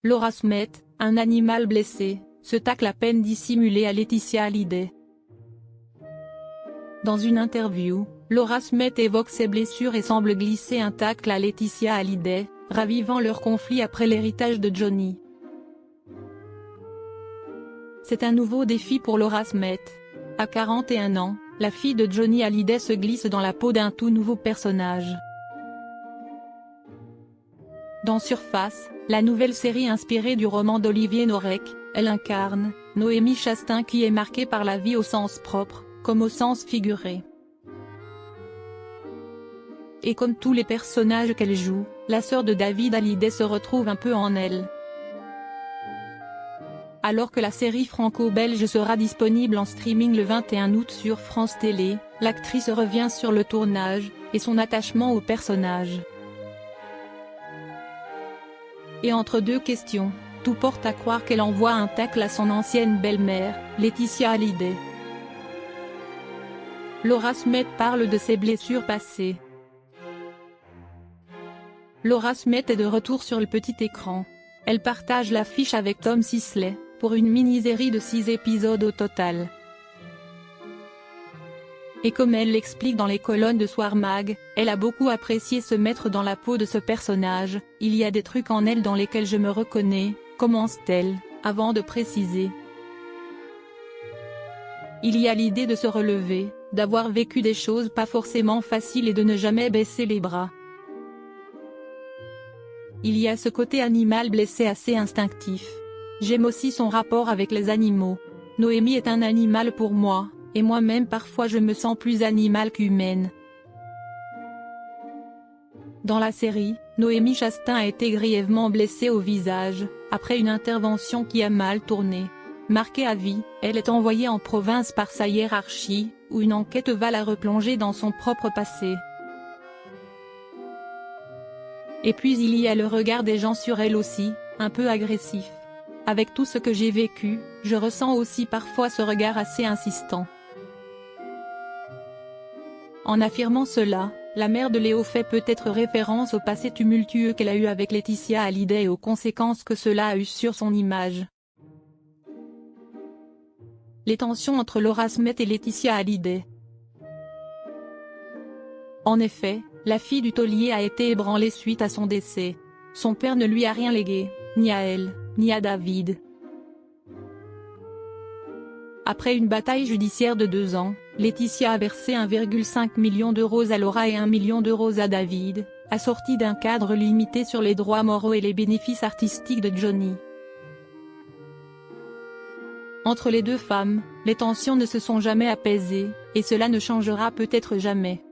Laura Smith, un animal blessé, se tacle à peine dissimulé à Laetitia Hallyday. Dans une interview, Laura Smith évoque ses blessures et semble glisser un tacle à Laetitia Hallyday, ravivant leur conflit après l'héritage de Johnny. C'est un nouveau défi pour Laura Smith. À 41 ans, la fille de Johnny Hallyday se glisse dans la peau d'un tout nouveau personnage. Dans Surface, la nouvelle série inspirée du roman d'Olivier Norek, elle incarne Noémie Chastain qui est marquée par la vie au sens propre, comme au sens figuré. Et comme tous les personnages qu'elle joue, la sœur de David Hallyday se retrouve un peu en elle. Alors que la série franco-belge sera disponible en streaming le 21 août sur France Télé, l'actrice revient sur le tournage, et son attachement au personnage. Et entre deux questions, tout porte à croire qu'elle envoie un tacle à son ancienne belle-mère, Laetitia Hallyday. Laura Smith parle de ses blessures passées. Laura Smith est de retour sur le petit écran. Elle partage l'affiche avec Tom Sisley, pour une mini-série de 6 épisodes au total. Et comme elle l'explique dans les colonnes de Soir Mag, elle a beaucoup apprécié se mettre dans la peau de ce personnage. Il y a des trucs en elle dans lesquels je me reconnais, commence-t-elle, avant de préciser. Il y a l'idée de se relever, d'avoir vécu des choses pas forcément faciles et de ne jamais baisser les bras. Il y a ce côté animal blessé assez instinctif. J'aime aussi son rapport avec les animaux. Noémie est un animal pour moi, et moi-même parfois je me sens plus animale qu'humaine. Dans la série, Noémie Chastain a été grièvement blessée au visage, après une intervention qui a mal tourné. Marquée à vie, elle est envoyée en province par sa hiérarchie, où une enquête va la replonger dans son propre passé. Et puis il y a le regard des gens sur elle aussi, un peu agressif. Avec tout ce que j'ai vécu, je ressens aussi parfois ce regard assez insistant. En affirmant cela, la mère de Léo fait peut-être référence au passé tumultueux qu'elle a eu avec Laetitia Hallyday et aux conséquences que cela a eu sur son image. Les tensions entre Laura Smith et Laetitia Hallyday. En effet, la fille du taulier a été ébranlée suite à son décès. Son père ne lui a rien légué, ni à elle, ni à David. Après une bataille judiciaire de 2 ans, Laetitia a versé 1,5 million d'euros à Laura et 1 million d'euros à David, assorti d'un cadre limité sur les droits moraux et les bénéfices artistiques de Johnny. Entre les deux femmes, les tensions ne se sont jamais apaisées, et cela ne changera peut-être jamais.